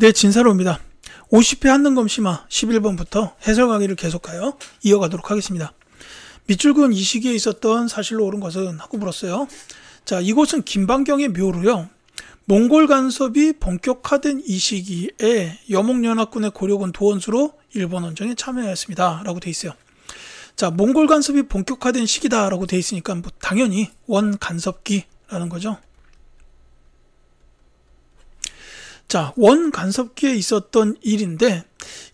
네, 진사로입니다. 50회 한능검 심화 11번부터 해설 강의를 계속하여 이어가도록 하겠습니다. 밑줄근 이 시기에 있었던 사실로 옳은 것은 하고 물었어요. 자, 이곳은 김반경의 묘로요. 몽골 간섭이 본격화된 이 시기에 여몽연합군의 고려군 도원수로 일본 원정에 참여하였습니다. 라고 돼 있어요. 자, 몽골 간섭이 본격화된 시기다 라고 돼 있으니까 뭐 당연히 원 간섭기라는 거죠. 자, 원 간섭기에 있었던 일인데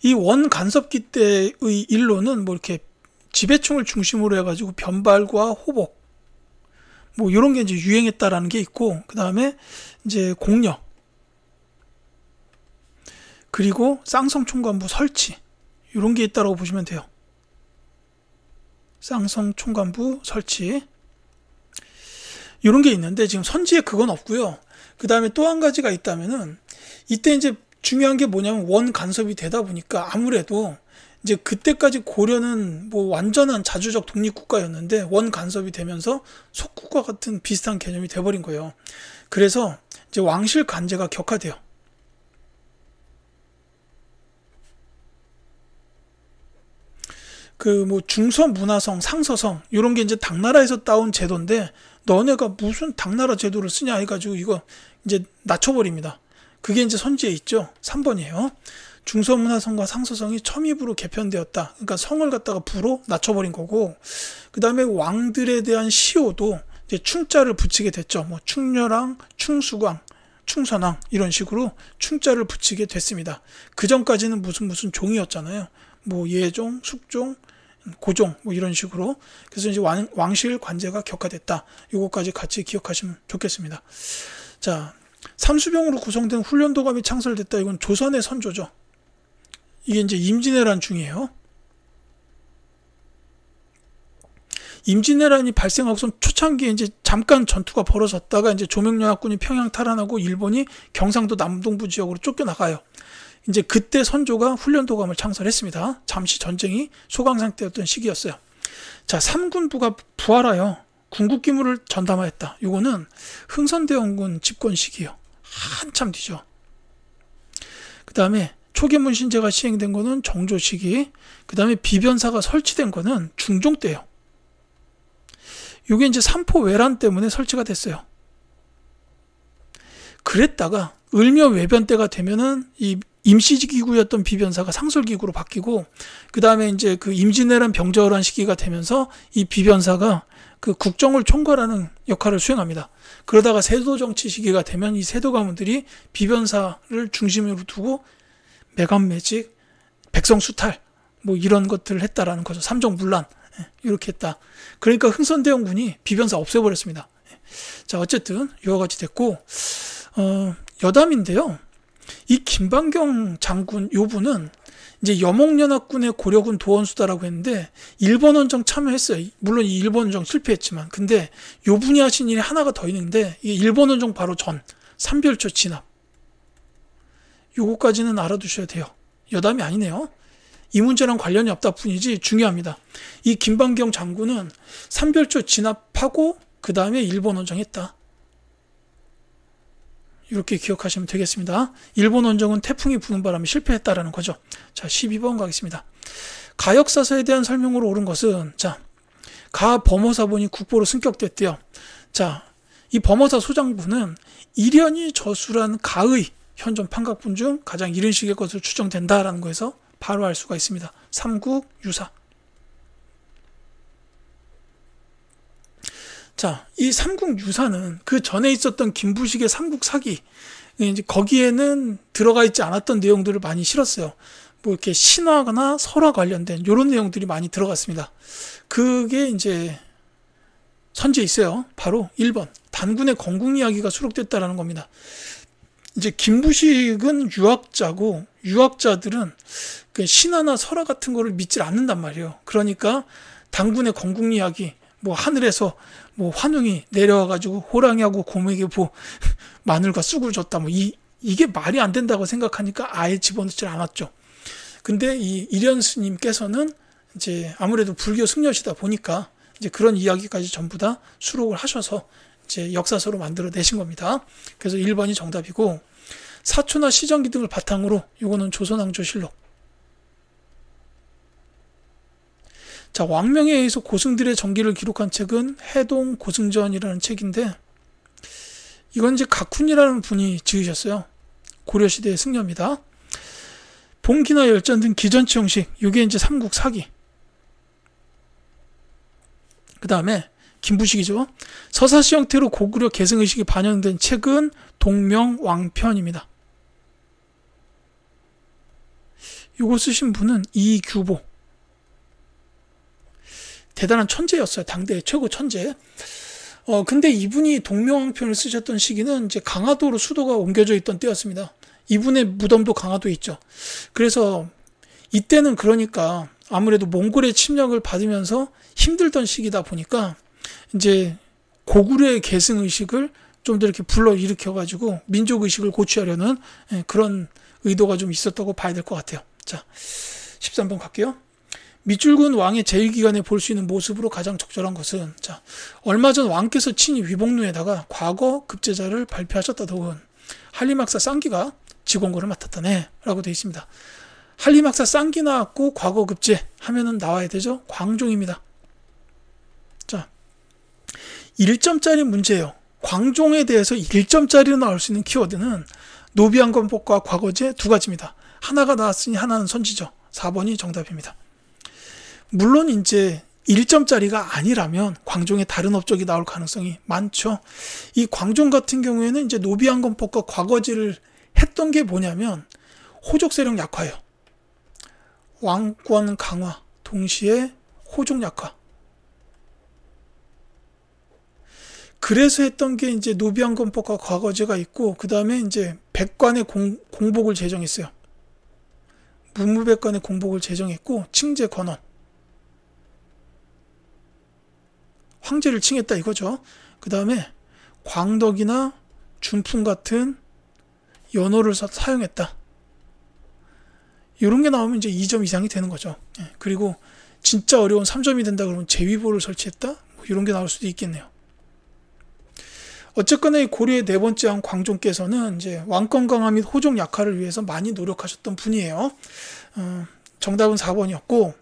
이 원 간섭기 때의 일로는 뭐 이렇게 지배층을 중심으로 해가지고 변발과 호복 뭐 이런 게 이제 유행했다라는 게 있고, 그 다음에 이제 공력, 그리고 쌍성 총관부 설치 이런 게 있다라고 보시면 돼요. 쌍성 총관부 설치 이런 게 있는데 지금 선지에 그건 없고요. 그 다음에 또 한 가지가 있다면은 이때 이제 중요한 게 뭐냐면 원 간섭이 되다 보니까 아무래도 이제 그때까지 고려는 뭐 완전한 자주적 독립국가였는데 원 간섭이 되면서 속국과 같은 비슷한 개념이 돼버린 거예요. 그래서 이제 왕실 관제가 격화돼요. 그 뭐 중서문화성, 상서성 이런 게 이제 당나라에서 따온 제도인데 너네가 무슨 당나라 제도를 쓰냐 해가지고 이거 이제 낮춰버립니다. 그게 이제 선지에 있죠. 3번이에요. 중서문화성과 상서성이 첨입으로 개편되었다. 그러니까 성을 갖다가 부로 낮춰버린 거고, 그 다음에 왕들에 대한 시호도 이제 충자를 붙이게 됐죠. 뭐 충렬왕, 충수광, 충선왕 이런 식으로 충자를 붙이게 됐습니다. 그 전까지는 무슨 종이었잖아요. 뭐 예종, 숙종, 고종 뭐 이런 식으로. 그래서 이제 왕실 관제가 격화됐다. 요거까지 같이 기억하시면 좋겠습니다. 자, 삼수병으로 구성된 훈련도감이 창설됐다. 이건 조선의 선조죠. 이게 이제 임진왜란 중이에요. 임진왜란이 발생하고선 초창기에 이제 잠깐 전투가 벌어졌다가 이제 조명연합군이 평양 탈환하고 일본이 경상도 남동부 지역으로 쫓겨나가요. 이제 그때 선조가 훈련도감을 창설했습니다. 잠시 전쟁이 소강 상태였던 시기였어요. 자, 삼군부가 부활하여 군국기물을 전담하였다. 이거는 흥선대원군 집권 시기요. 한참 뒤죠. 그 다음에 초계문신제가 시행된 거는 정조 시기, 그 다음에 비변사가 설치된 거는 중종 때요. 이게 이제 삼포외란 때문에 설치가 됐어요. 그랬다가 을묘 외변 때가 되면은 이 임시기구였던 비변사가 상설기구로 바뀌고, 그 다음에 이제 그 임진왜란 병절한 시기가 되면서 이 비변사가 그 국정을 총괄하는 역할을 수행합니다. 그러다가 세도정치 시기가 되면 이 세도 가문들이 비변사를 중심으로 두고 매간매직, 백성수탈 뭐 이런 것들을 했다라는 거죠. 삼정문란 이렇게 했다. 그러니까 흥선대원군이 비변사 없애버렸습니다. 자, 어쨌든 이와 같이 됐고, 여담인데요. 이 김반경 장군 요분은 이제 여몽연합군의 고려군 도원수다라고 했는데 일본 원정 참여했어요. 물론 이 일본 원정 실패했지만, 근데 요분이 하신 일이 하나가 더 있는데 이게 일본 원정 바로 전 삼별초 진압. 요거까지는 알아두셔야 돼요. 여담이 아니네요. 이 문제랑 관련이 없다 뿐이지 중요합니다. 이 김반경 장군은 삼별초 진압하고 그 다음에 일본 원정했다. 이렇게 기억하시면 되겠습니다. 일본 원정은 태풍이 부는 바람에 실패했다라는 거죠. 자, 12번 가겠습니다. 가역사서에 대한 설명으로 옳은 것은, 자, 가 범어사본이 국보로 승격됐대요. 자, 이 범어사 소장부는 일연이 저술한 가의 현존 판각분 중 가장 이른 시기의 것으로 추정된다라는 거에서 바로 알 수가 있습니다. 삼국유사. 자, 이 삼국유사는 그 전에 있었던 김부식의 삼국사기, 이제 거기에는 들어가 있지 않았던 내용들을 많이 실었어요. 뭐 이렇게 신화나 설화 관련된 이런 내용들이 많이 들어갔습니다. 그게 이제 선지에 있어요. 바로 1번 단군의 건국 이야기가 수록됐다라는 겁니다. 이제 김부식은 유학자고 유학자들은 그 신화나 설화 같은 거를 믿질 않는단 말이에요. 그러니까 단군의 건국 이야기, 뭐 하늘에서 뭐 환웅이 내려와가지고 호랑이하고 곰에게 뭐 마늘과 쑥을 줬다, 뭐 이게 말이 안 된다고 생각하니까 아예 집어넣질 않았죠. 근데 이 일연 스님께서는 이제 아무래도 불교 승려시다 보니까 이제 그런 이야기까지 전부 다 수록을 하셔서 이제 역사서로 만들어 내신 겁니다. 그래서 1번이 정답이고, 사초나 시전기 등을 바탕으로 요거는 조선왕조실록. 자, 왕명에 의해서 고승들의 전기를 기록한 책은 해동 고승전이라는 책인데, 이건 이제 각훈이라는 분이 지으셨어요. 고려시대의 승려입니다. 봉기나 열전 등 기전치 형식, 이게 이제 삼국사기. 그 다음에 김부식이죠. 서사시 형태로 고구려 계승의식이 반영된 책은 동명왕편입니다. 이거 쓰신 분은 이규보. 대단한 천재였어요. 당대의 최고 천재. 근데 이분이 동명왕편을 쓰셨던 시기는 이제 강화도로 수도가 옮겨져 있던 때였습니다. 이분의 무덤도 강화도에 있죠. 그래서 이때는 그러니까 아무래도 몽골의 침략을 받으면서 힘들던 시기다 보니까 이제 고구려의 계승의식을 좀 더 이렇게 불러일으켜가지고 민족의식을 고취하려는 그런 의도가 좀 있었다고 봐야 될 것 같아요. 자, 13번 갈게요. 밑줄근 왕의 제위기간에 볼 수 있는 모습으로 가장 적절한 것은, 자, 얼마 전 왕께서 친히 위복루에다가 과거 급제자를 발표하셨다더군 한림학사 쌍기가 직원고를 맡았다네 라고 되어 있습니다. 한림학사 쌍기 나왔고 과거 급제 하면은 나와야 되죠. 광종입니다. 자, 1점짜리 문제예요. 광종에 대해서 1점짜리로 나올 수 있는 키워드는 노비안건법과 과거제 두 가지입니다. 하나가 나왔으니 하나는 선지죠. 4번이 정답입니다. 물론 이제 1점짜리가 아니라면 광종의 다른 업적이 나올 가능성이 많죠. 이 광종 같은 경우에는 이제 노비안건법과 과거제를 했던 게 뭐냐면 호족 세력 약화예요. 왕권 강화 동시에 호족 약화. 그래서 했던 게 이제 노비안건법과 과거제가 있고, 그 다음에 이제 백관의 공복을 제정했어요. 문무백관의 공복을 제정했고, 칭제 권원. 황제를 칭했다 이거죠. 그 다음에 광덕이나 준풍 같은 연호를 사용했다. 이런 게 나오면 이제 2점 이상이 되는 거죠. 그리고 진짜 어려운 3점이 된다 그러면 제위보를 설치했다? 뭐 이런 게 나올 수도 있겠네요. 어쨌거나 이 고려의 네 번째 왕 광종께서는 이제 왕권 강화 및 호족 약화를 위해서 많이 노력하셨던 분이에요. 정답은 4번이었고,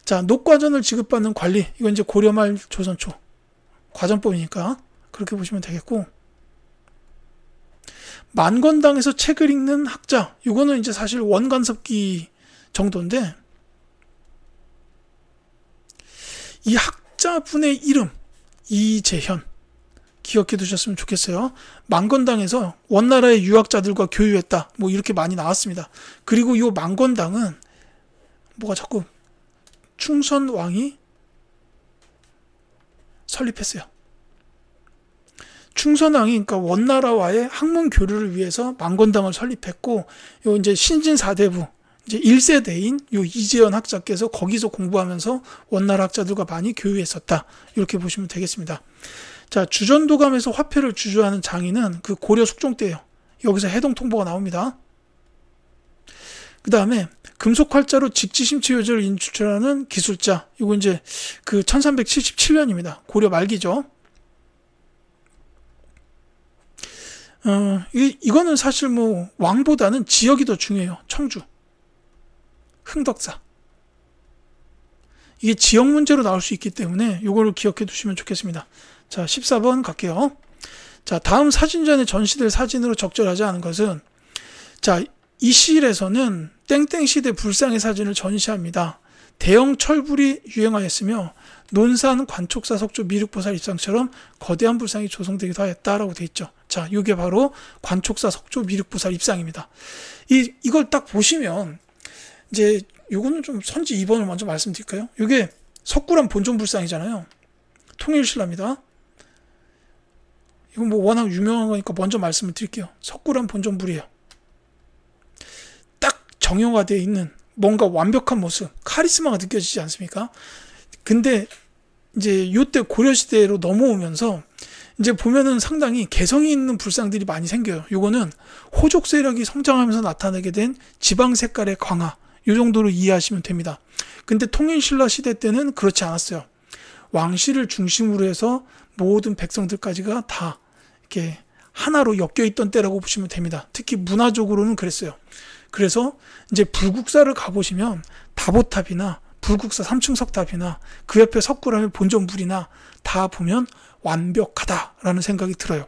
자, 녹과전을 지급받는 관리, 이건 이제 고려 말 조선 초 과전법이니까 그렇게 보시면 되겠고, 만건당에서 책을 읽는 학자, 이거는 이제 사실 원간섭기 정도인데, 이 학자분의 이름 이재현 기억해 두셨으면 좋겠어요. 만건당에서 원나라의 유학자들과 교유했다, 뭐 이렇게 많이 나왔습니다. 그리고 이 만건당은 뭐가 자꾸 충선왕이 설립했어요. 충선왕이 그러니까 원나라와의 학문 교류를 위해서 만건당을 설립했고, 요 이제 신진사대부 이제 1세대인 요 이재현 학자께서 거기서 공부하면서 원나라 학자들과 많이 교유했었다. 이렇게 보시면 되겠습니다. 자, 주전도감에서 화폐를 주조하는 장인은 그 고려 숙종 때예요. 여기서 해동통보가 나옵니다. 그 다음에 금속활자로 직지심체요절을 인출하는 기술자, 이거 이제 그 1377년입니다. 고려 말기죠. 이거는 사실 뭐 왕보다는 지역이 더 중요해요. 청주, 흥덕사. 이게 지역 문제로 나올 수 있기 때문에 이거를 기억해 두시면 좋겠습니다. 자, 14번 갈게요. 자, 다음 사진전에 전시될 사진으로 적절하지 않은 것은, 자, 이 시일에서는 땡땡 시대 불상의 사진을 전시합니다. 대형 철불이 유행하였으며 논산 관촉사 석조 미륵보살 입상처럼 거대한 불상이 조성되기도 하였다라고 되어 있죠. 자, 이게 바로 관촉사 석조 미륵보살 입상입니다. 이걸 딱 보시면 이제 요거는 좀 선지 2번을 먼저 말씀드릴까요? 이게 석굴암 본존불상이잖아요. 통일신라입니다. 이건 뭐 워낙 유명한 거니까 먼저 말씀을 드릴게요. 석굴암 본존불이에요. 딱 정형화되어 있는 뭔가 완벽한 모습, 카리스마가 느껴지지 않습니까? 근데 이제 요때 고려시대로 넘어오면서 이제 보면은 상당히 개성이 있는 불상들이 많이 생겨요. 요거는 호족 세력이 성장하면서 나타나게 된 지방 색깔의 강화, 요 정도로 이해하시면 됩니다. 근데 통일신라 시대 때는 그렇지 않았어요. 왕실을 중심으로 해서 모든 백성들까지가 다 이렇게 하나로 엮여 있던 때라고 보시면 됩니다. 특히 문화적으로는 그랬어요. 그래서 이제 불국사를 가보시면 다보탑이나 불국사 3층 석탑이나 그 옆에 석굴암의 본전물이나 다 보면 완벽하다라는 생각이 들어요.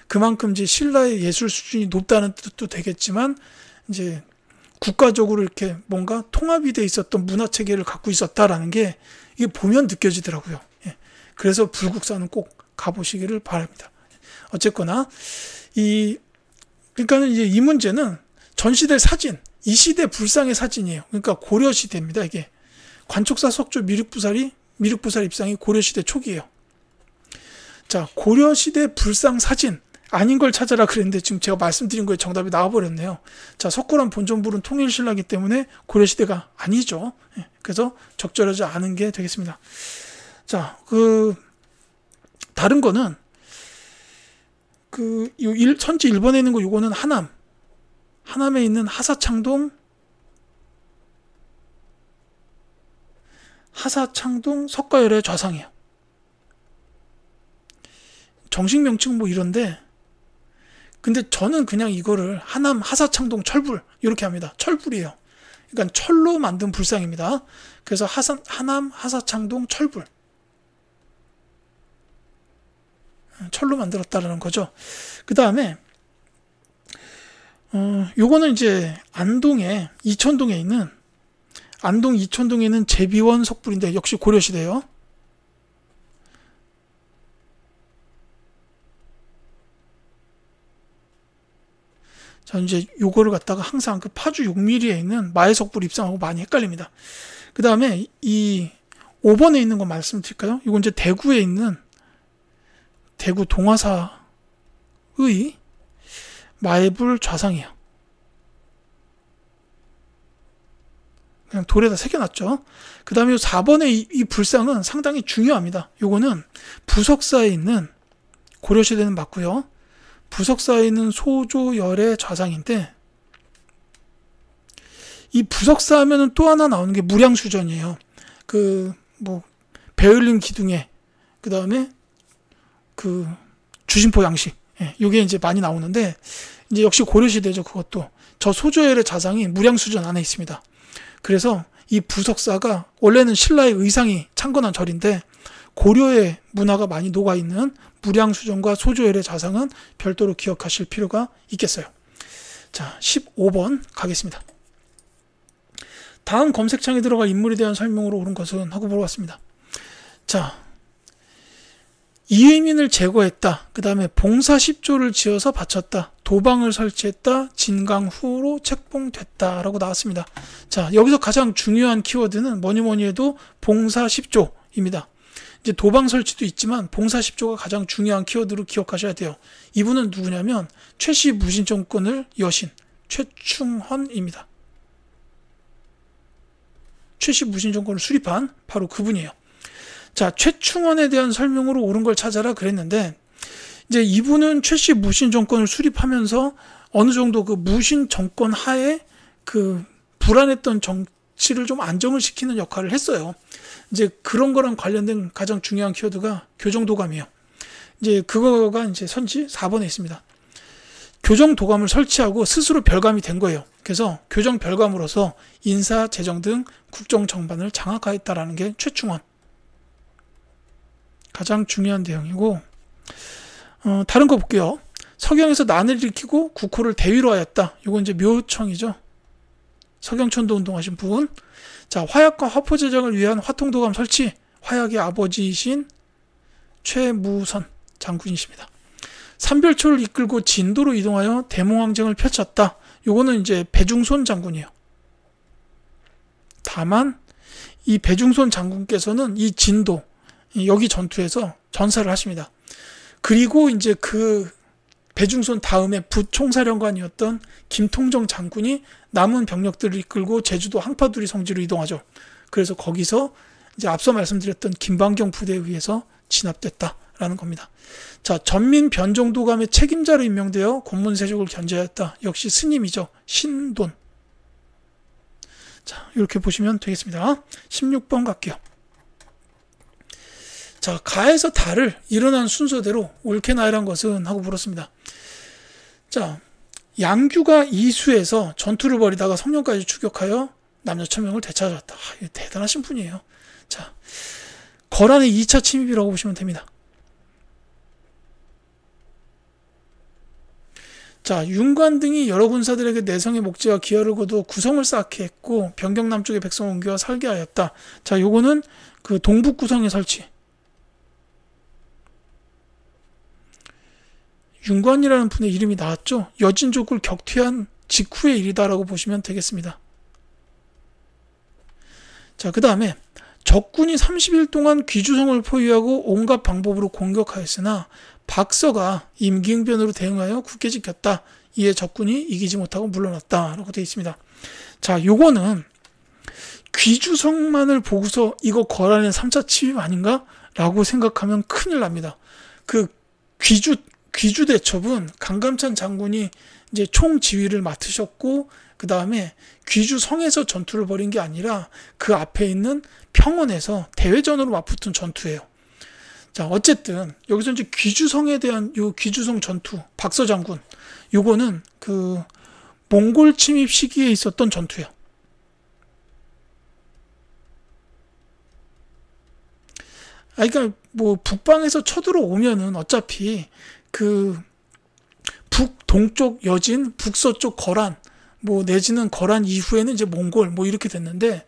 그만큼 이제 신라의 예술 수준이 높다는 뜻도 되겠지만 이제 국가적으로 이렇게 뭔가 통합이 돼 있었던 문화 체계를 갖고 있었다라는 게 이게 보면 느껴지더라고요. 예. 그래서 불국사는 꼭 가보시기를 바랍니다. 어쨌거나 그러니까는 이제 이 문제는 전시될 사진, 이 시대 불상의 사진이에요. 그러니까 고려 시대입니다. 이게 관촉사 석조 미륵부살 입상이 고려 시대 초기예요. 자, 고려 시대 불상 사진 아닌 걸 찾아라 그랬는데 지금 제가 말씀드린 거에 정답이 나와버렸네요. 자, 석굴암 본전물은 통일신라기 때문에 고려시대가 아니죠. 그래서 적절하지 않은 게 되겠습니다. 자, 다른 거는 천지 1번에 있는 거 요거는 하남에 있는 하사창동 석가열의 좌상이에요. 정식 명칭 뭐 이런데 근데 저는 그냥 이거를 하남 하사창동 철불 이렇게 합니다. 철불이에요. 그러니까 철로 만든 불상입니다. 그래서 하남 하사창동 철불 철로 만들었다라는 거죠. 그 다음에 요거는 이제 이천동에 있는 제비원 석불인데 역시 고려시대예요. 자, 이제 요거를 갖다가 항상 그 파주 6mm에 있는 마해석불 입상하고 많이 헷갈립니다. 그 다음에 이 5번에 있는 거 말씀드릴까요? 이건 이제 대구에 있는 대구 동화사의 마해불 좌상이에요. 그냥 돌에다 새겨놨죠. 그 다음에 4번의 이 불상은 상당히 중요합니다. 요거는 부석사에 있는 고려시대는 맞고요. 부석사에 있는 소조열의 좌상인데 이 부석사 하면은 또 하나 나오는 게 무량수전이에요. 베를린 기둥에 그 다음에 주심포 양식 요게 이제 많이 나오는데 이제 역시 고려시대죠. 그것도 저 소조열의 좌상이 무량수전 안에 있습니다. 그래서 이 부석사가 원래는 신라의 의상이 창건한 절인데 고려의 문화가 많이 녹아있는 무량수전과 소조열의 좌상은 별도로 기억하실 필요가 있겠어요. 자, 15번 가겠습니다. 다음 검색창에 들어갈 인물에 대한 설명으로 옳은 것은 하고 물어봤습니다. 자, 이의민을 제거했다. 그 다음에 봉사 10조를 지어서 바쳤다. 도방을 설치했다. 진강 후로 책봉됐다. 라고 나왔습니다. 자, 여기서 가장 중요한 키워드는 뭐니 해도 봉사 10조입니다. 이제 도방 설치도 있지만 봉사 10조가 가장 중요한 키워드로 기억하셔야 돼요. 이분은 누구냐면 최씨 무신정권을 여신 최충헌입니다. 최씨 무신정권을 수립한 바로 그분이에요. 자, 최충헌에 대한 설명으로 옳은 걸 찾아라 그랬는데 이제 이분은 최씨 무신정권을 수립하면서 어느 정도 그 무신정권 하에 불안했던 정치를 좀 안정을 시키는 역할을 했어요. 이제 그런 거랑 관련된 가장 중요한 키워드가 교정도감이에요. 이제 그거가 이제 선지 4번에 있습니다. 교정도감을 설치하고 스스로 별감이 된 거예요. 그래서 교정별감으로서 인사, 재정 등 국정정반을 장악하였다라는 게 최충헌. 가장 중요한 내용이고 다른 거 볼게요. 서경에서 난을 일으키고 국호를 대위로 하였다. 이건 이제 묘청이죠. 서경천도 운동하신 분. 자, 화약과 화포 제작을 위한 화통도감 설치. 화약의 아버지이신 최무선 장군이십니다. 삼별초를 이끌고 진도로 이동하여 대몽항쟁을 펼쳤다. 요거는 이제 배중손 장군이에요. 다만 이 배중손 장군께서는 이 진도 여기 전투에서 전사를 하십니다. 그리고 이제 그 배중손 다음에 부총사령관이었던 김통정 장군이 남은 병력들을 이끌고 제주도 항파두리 성지로 이동하죠. 그래서 거기서 이제 앞서 말씀드렸던 김방경 부대에 의해서 진압됐다라는 겁니다. 자, 전민 변정도감의 책임자로 임명되어 곤문세족을 견제하였다. 역시 스님이죠. 신돈. 자, 이렇게 보시면 되겠습니다. 16번 갈게요. 자, 가에서 달을 일어난 순서대로 옳게 나열한 것은 하고 물었습니다. 자, 양규가 이수에서 전투를 벌이다가 성령까지 추격하여 남녀 1000명을 되찾았다. 대단하신 분이에요. 자, 거란의 2차 침입이라고 보시면 됩니다. 자, 윤관 등이 여러 군사들에게 내성의 목재와 기하를 거두어 구성을 쌓게 했고 변경 남쪽의 백성을 옮겨 살게 하였다. 자, 요거는 그 동북 구성의 설치. 윤관이라는 분의 이름이 나왔죠. 여진족을 격퇴한 직후의 일이다라고 보시면 되겠습니다. 자, 그 다음에 적군이 30일 동안 귀주성을 포위하고 온갖 방법으로 공격하였으나 박서가 임기응변으로 대응하여 굳게 지켰다. 이에 적군이 이기지 못하고 물러났다. 라고 되어 있습니다. 자, 요거는 귀주성만을 보고서 이거 거란의 3차 침입 아닌가? 라고 생각하면 큰일 납니다. 그 귀주 대첩은 강감찬 장군이 이제 총 지휘를 맡으셨고, 그 다음에 귀주성에서 전투를 벌인 게 아니라 그 앞에 있는 평원에서 대회전으로 맞붙은 전투예요. 자, 어쨌든 여기서 이제 귀주성에 대한 요 귀주성 전투, 박서 장군, 요거는 그 몽골 침입 시기에 있었던 전투예요. 그러니까 뭐 북방에서 쳐들어오면은 어차피 그 북동쪽 여진, 북서쪽 거란, 뭐 내지는 거란 이후에는 이제 몽골 뭐 이렇게 됐는데,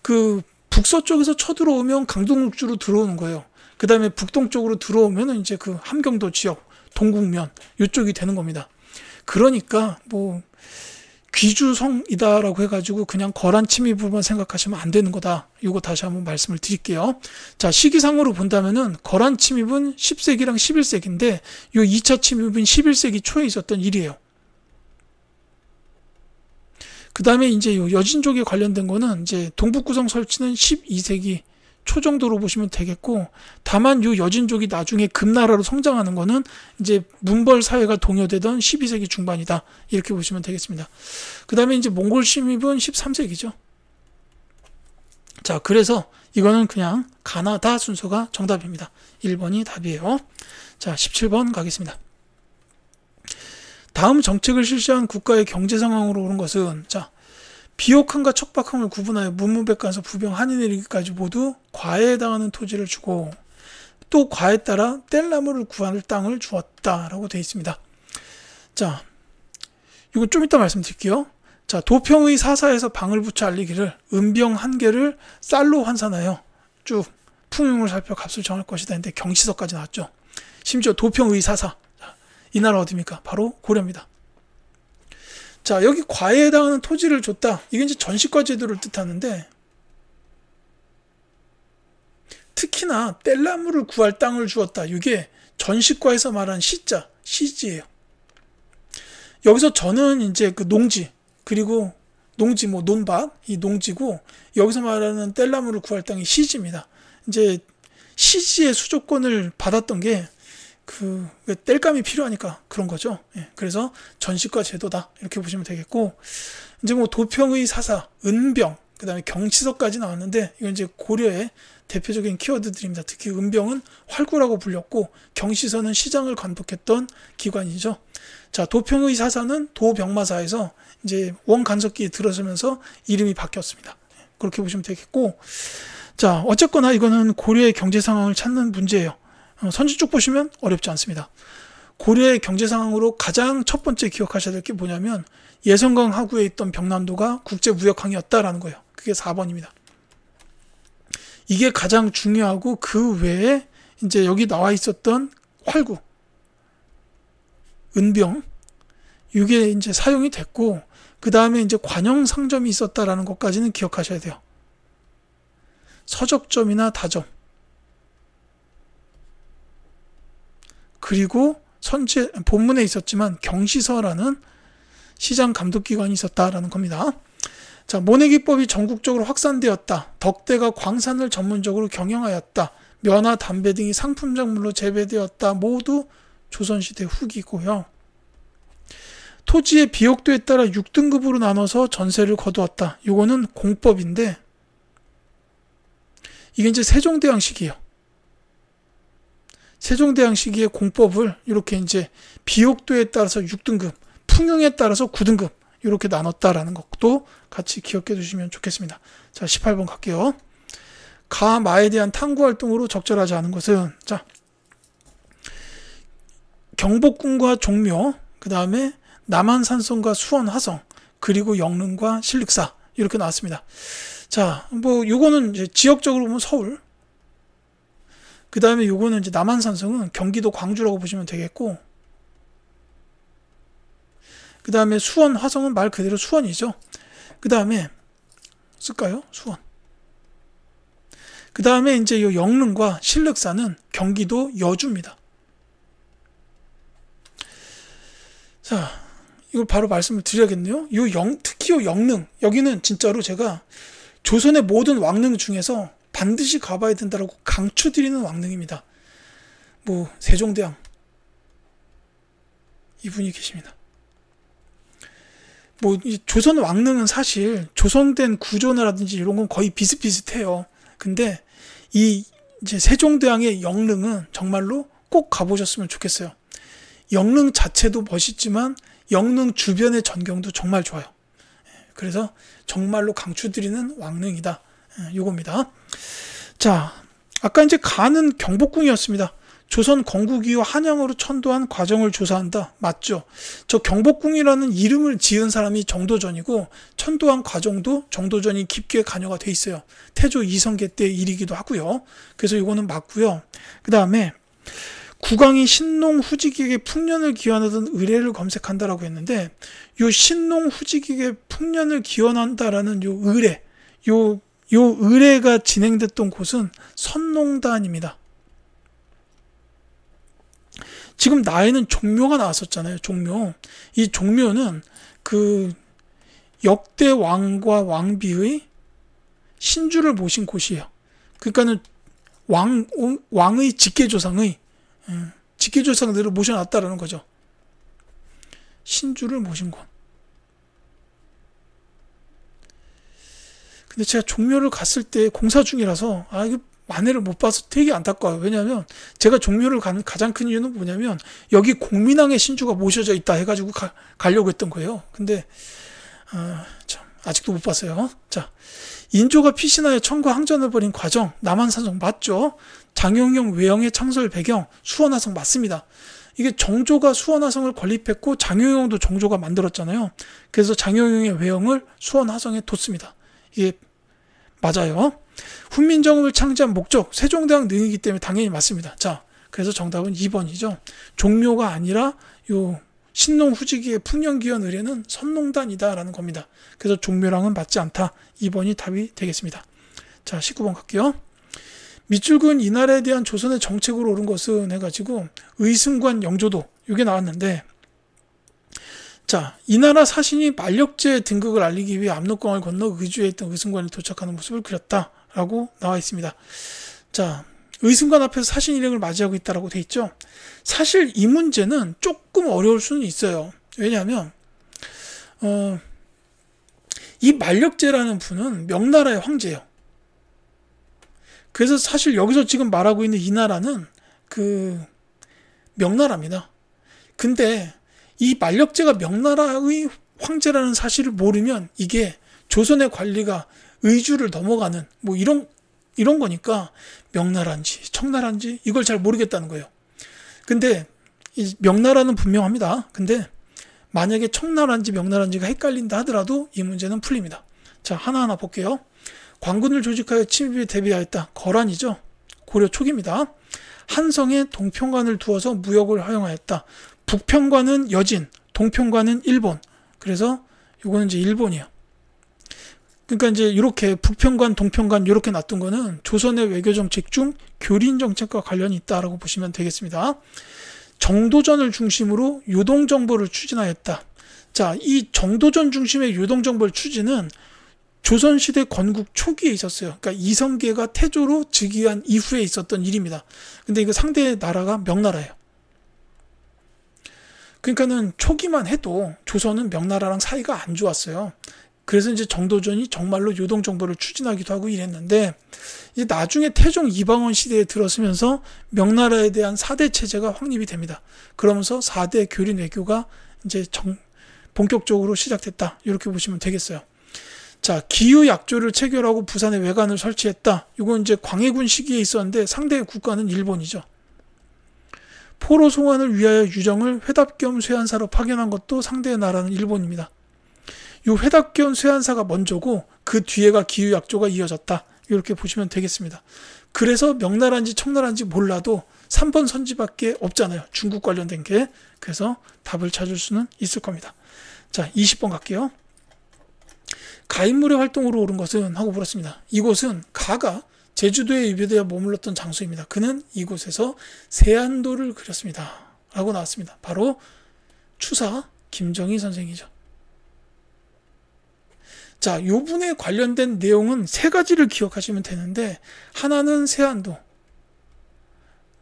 그 북서쪽에서 쳐들어오면 강동육주로 들어오는 거예요. 그 다음에 북동쪽으로 들어오면은 이제 그 함경도 지역, 동국면 이쪽이 되는 겁니다. 그러니까 뭐 귀주성이다라고 해가지고 그냥 거란 침입으로만 생각하시면 안 되는 거다. 이거 다시 한번 말씀을 드릴게요. 자, 시기상으로 본다면은 거란 침입은 10세기랑 11세기인데 요 2차 침입은 11세기 초에 있었던 일이에요. 그 다음에 이제 요 여진족에 관련된 거는 이제 동북구성 설치는 12세기 초 정도로 보시면 되겠고, 다만 요 여진족이 나중에 금나라로 성장하는 거는 이제 문벌 사회가 동요되던 12세기 중반이다. 이렇게 보시면 되겠습니다. 그 다음에 이제 몽골 침입은 13세기죠. 자, 그래서 이거는 그냥 가나다 순서가 정답입니다. 1번이 답이에요. 자, 17번 가겠습니다. 다음 정책을 실시한 국가의 경제 상황으로 오른 것은, 자, 비옥함과 척박함을 구분하여 문무백관서 부병 한이 내리기까지 모두 과해에 해당하는 토지를 주고, 또 과에 따라 뗄나무를 구할 땅을 주었다라고 되어 있습니다. 자, 이거 좀 이따 말씀드릴게요. 자, 도평의 사사에서 방을 붙여 알리기를 은병 한 개를 쌀로 환산하여 쭉 풍흉을 살펴 값을 정할 것이다 했는데 경시서까지 나왔죠. 심지어 도평의 사사, 이 나라 어디입니까? 바로 고려입니다. 자, 여기 과에 해당하는 토지를 줬다. 이게 이제 전시과 제도를 뜻하는데, 특히나 뗄나무를 구할 땅을 주었다. 이게 전시과에서 말한 시자, 시지예요. 여기서 저는 이제 그 농지, 그리고 농지 뭐 논밭, 이 농지고, 여기서 말하는 뗄나무를 구할 땅이 시지입니다. 이제 시지의 수조권을 받았던 게 그 뗄감이 필요하니까 그런 거죠. 예, 그래서 전시과 제도다 이렇게 보시면 되겠고, 이제 뭐 도평의 사사, 은병, 그 다음에 경치서까지 나왔는데 이건 이제 고려의 대표적인 키워드들입니다. 특히 은병은 활구라고 불렸고 경시서는 시장을 감독했던 기관이죠. 자, 도평의 사사는 도병마사에서 이제 원간섭기에 들어서면서 이름이 바뀌었습니다. 예, 그렇게 보시면 되겠고, 자, 어쨌거나 이거는 고려의 경제 상황을 찾는 문제예요. 선지 쭉 보시면 어렵지 않습니다. 고려의 경제 상황으로 가장 첫 번째 기억하셔야 될 게 뭐냐면 예성강 하구에 있던 병남도가 국제무역항이었다라는 거예요. 그게 4번입니다. 이게 가장 중요하고, 그 외에 이제 여기 나와 있었던 활구, 은병, 이게 이제 사용이 됐고, 그 다음에 이제 관영 상점이 있었다라는 것까지는 기억하셔야 돼요. 서적점이나 다점, 그리고 본문에 있었지만 경시서라는 시장 감독기관이 있었다라는 겁니다. 자, 모내기법이 전국적으로 확산되었다. 덕대가 광산을 전문적으로 경영하였다. 면화, 담배 등이 상품작물로 재배되었다. 모두 조선시대 후기고요. 토지의 비옥도에 따라 6등급으로 나눠서 전세를 거두었다. 이거는 공법인데 이게 이제 세종대왕식이에요. 세종대왕 시기의 공법을 이렇게 이제 비옥도에 따라서 6등급, 풍용에 따라서 9등급 이렇게 나눴다라는 것도 같이 기억해 두시면 좋겠습니다. 자, 18번 갈게요. 가, 마에 대한 탐구 활동으로 적절하지 않은 것은, 자, 경복궁과 종묘, 그 다음에 남한산성과 수원화성, 그리고 영릉과 신륵사 이렇게 나왔습니다. 자, 뭐 요거는 이제 지역적으로 보면 서울, 그 다음에 요거는 이제 남한산성은 경기도 광주라고 보시면 되겠고, 그 다음에 수원, 화성은 말 그대로 수원이죠. 그 다음에 쓸까요? 수원. 그 다음에 이제 요 영릉과 신륵사는 경기도 여주입니다. 자, 이걸 바로 말씀을 드려야겠네요. 특히 요 영릉, 여기는 진짜로 제가 조선의 모든 왕릉 중에서 반드시 가봐야 된다라고 강추드리는 왕릉입니다. 뭐 세종대왕 이분이 계십니다. 뭐 이 조선 왕릉은 사실 조성된 구조라든지 이런 건 거의 비슷비슷해요. 근데 이 이제 세종대왕의 영릉은 정말로 꼭 가보셨으면 좋겠어요. 영릉 자체도 멋있지만 영릉 주변의 전경도 정말 좋아요. 그래서 정말로 강추드리는 왕릉이다. 요겁니다. 자, 아까 이제 가는 경복궁이었습니다. 조선 건국 이후 한양으로 천도한 과정을 조사한다. 맞죠? 저 경복궁이라는 이름을 지은 사람이 정도전이고 천도한 과정도 정도전이 깊게 관여가 돼 있어요. 태조 이성계 때 일이기도 하고요. 그래서 이거는 맞고요. 그 다음에 국왕이 신농 후직에게 풍년을 기원하던 의례를 검색한다라고 했는데 요 신농 후직에게 풍년을 기원한다라는 요 의례, 요 의례가 진행됐던 곳은 선농단입니다. 지금 나에는 종묘가 나왔었잖아요. 종묘. 이 종묘는 그 역대 왕과 왕비의 신주를 모신 곳이에요. 그러니까는 왕의 직계조상들을 모셔놨다라는 거죠. 신주를 모신 곳. 근데 제가 종묘를 갔을 때 공사 중이라서 이거 만회를 못 봐서 되게 안타까워요. 왜냐하면 제가 종묘를 가는 가장 큰 이유는 뭐냐면 여기 공민왕의 신주가 모셔져 있다 해가지고 가려고 했던 거예요. 근데 참 아직도 못 봤어요. 자, 인조가 피신하여 청과 항전을 벌인 과정, 남한산성 맞죠? 장영용 외영의 창설 배경, 수원화성 맞습니다. 이게 정조가 수원화성을 건립했고 장영용도 정조가 만들었잖아요. 그래서 장영용의 외영을 수원화성에 뒀습니다. 이게 맞아요. 훈민정음을 창제한 목적, 세종대왕 능이기 때문에 당연히 맞습니다. 자, 그래서 정답은 2번이죠. 종묘가 아니라 요 신농 후지기의 풍년기원 의례는 선농단이다라는 겁니다. 그래서 종묘랑은 맞지 않다. 2번이 답이 되겠습니다. 자, 19번 갈게요. 밑줄근 이날에 대한 조선의 정책으로 옳은 것은 해가지고 의승관 영조도 이게 나왔는데, 자, 이 나라 사신이 만력제 등극을 알리기 위해 압록강을 건너 의주에 있던 의승관에 도착하는 모습을 그렸다라고 나와 있습니다. 자, 의승관 앞에서 사신 일행을 맞이하고 있다라고 돼 있죠. 사실 이 문제는 조금 어려울 수는 있어요. 왜냐하면 이 만력제라는 분은 명나라의 황제예요. 그래서 사실 여기서 지금 말하고 있는 이 나라는 그 명나라입니다. 근데 이 만력제가 명나라의 황제라는 사실을 모르면 이게 조선의 관리가 의주를 넘어가는 뭐 이런 거니까 명나라인지 청나라인지 이걸 잘 모르겠다는 거예요. 근데 이 명나라는 분명합니다. 근데 만약에 청나라인지 명나라인지가 헷갈린다 하더라도 이 문제는 풀립니다. 자, 하나하나 볼게요. 관군을 조직하여 침입에 대비하였다. 거란이죠. 고려 초기입니다. 한성에 동평관을 두어서 무역을 허용하였다. 북평관은 여진, 동평관은 일본. 그래서 요거는 이제 일본이에요. 그러니까 이제 이렇게 북평관, 동평관 이렇게 놨던 거는 조선의 외교 정책 중 교린 정책과 관련이 있다라고 보시면 되겠습니다. 정도전을 중심으로 요동 정보를 추진하였다. 자, 이 정도전 중심의 요동 정보를 추진은 조선시대 건국 초기에 있었어요. 그러니까 이성계가 태조로 즉위한 이후에 있었던 일입니다. 근데 이거 상대 나라가 명나라예요. 그러니까는 초기만 해도 조선은 명나라랑 사이가 안 좋았어요. 그래서 이제 정도전이 정말로 요동 정벌을 추진하기도 하고 이랬는데, 이제 나중에 태종 이방원 시대에 들어서면서 명나라에 대한 4대 체제가 확립이 됩니다. 그러면서 4대 교리 외교가 이제 본격적으로 시작됐다. 이렇게 보시면 되겠어요. 자, 기유 약조를 체결하고 부산에 외관을 설치했다. 이건 이제 광해군 시기에 있었는데 상대의 국가는 일본이죠. 포로 송환을 위하여 유정을 회답 겸 쇠한사로 파견한 것도 상대의 나라는 일본입니다. 이 회답 겸 쇠한사가 먼저고 그 뒤에가 기유 약조가 이어졌다. 이렇게 보시면 되겠습니다. 그래서 명나라인지 청나라인지 몰라도 3번 선지밖에 없잖아요. 중국 관련된 게. 그래서 답을 찾을 수는 있을 겁니다. 자, 20번 갈게요. 가인물의 활동으로 오른 것은 하고 물었습니다. 이곳은 가가 제주도에 유배되어 머물렀던 장소입니다. 그는 이곳에서 세안도를 그렸습니다. 라고 나왔습니다. 바로 추사 김정희 선생이죠. 자, 요 분에 관련된 내용은 세 가지를 기억하시면 되는데, 하나는 세안도,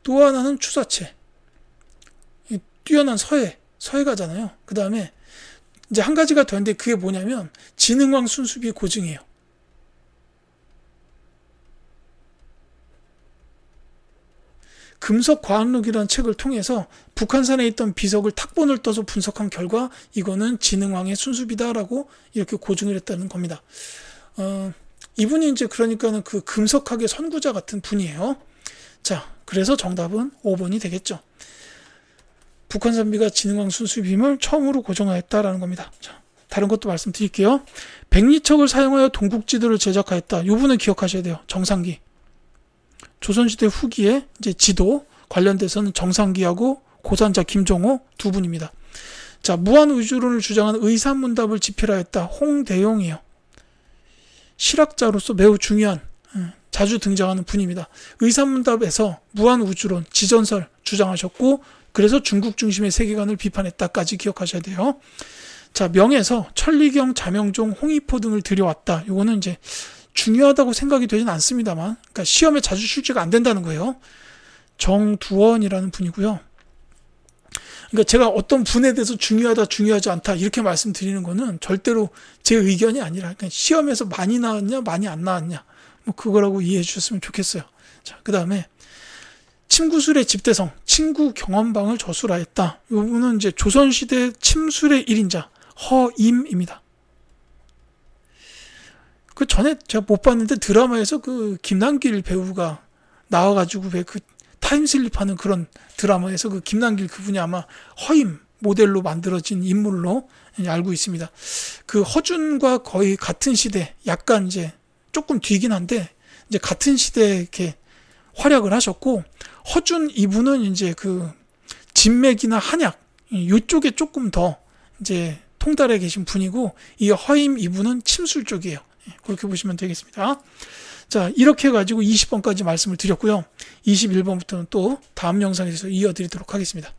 또 하나는 추사체, 뛰어난 서해가잖아요. 그 다음에 이제 한 가지가 더 있는데 그게 뭐냐면 진흥왕 순수비 고증이에요. 금석과학록이라는 책을 통해서 북한산에 있던 비석을 탁본을 떠서 분석한 결과 이거는 진흥왕의 순수비다라고 이렇게 고증을 했다는 겁니다. 이분이 이제 그러니까는 그 금석학의 선구자 같은 분이에요. 자, 그래서 정답은 5번이 되겠죠. 북한산비가 진흥왕 순수비임을 처음으로 고정하였다라는 겁니다. 자, 다른 것도 말씀드릴게요. 백리척을 사용하여 동국지도를 제작하였다. 이 부분은 기억하셔야 돼요. 정상기. 조선시대 후기에 이제 지도 관련돼서는 정상기하고 고산자 김종호 두 분입니다. 자, 무한우주론을 주장하는 의산문답을 집필하였다. 홍대용이에요. 실학자로서 매우 중요한 자주 등장하는 분입니다. 의산문답에서 무한우주론, 지전설 주장하셨고 그래서 중국 중심의 세계관을 비판했다까지 기억하셔야 돼요. 자, 명에서 천리경, 자명종, 홍의포 등을 들여왔다. 이거는 이제 중요하다고 생각이 되진 않습니다만, 그러니까 시험에 자주 출제가 안 된다는 거예요. 정두원이라는 분이고요. 그러니까 제가 어떤 분에 대해서 중요하다, 중요하지 않다 이렇게 말씀드리는 거는 절대로 제 의견이 아니라 그냥 시험에서 많이 나왔냐, 많이 안 나왔냐, 뭐 그거라고 이해해 주셨으면 좋겠어요. 자, 그 다음에 침구술의 집대성, 친구 경험방을 저술하였다. 이 부분은 이제 조선시대 침술의 1인자 허임입니다. 그 전에 제가 못 봤는데 드라마에서 그 김남길 배우가 나와가지고 왜 그 타임슬립하는 그런 드라마에서 그 김남길 그분이 아마 허임 모델로 만들어진 인물로 알고 있습니다. 그 허준과 거의 같은 시대, 약간 이제 조금 뒤긴 한데 이제 같은 시대에 이렇게 활약을 하셨고, 허준 이분은 이제 그 진맥이나 한약 이쪽에 조금 더 이제 통달해 계신 분이고, 이 허임 이분은 침술 쪽이에요. 그렇게 보시면 되겠습니다. 자, 이렇게 해가지고 20번까지 말씀을 드렸고요. 21번부터는 또 다음 영상에서 이어드리도록 하겠습니다.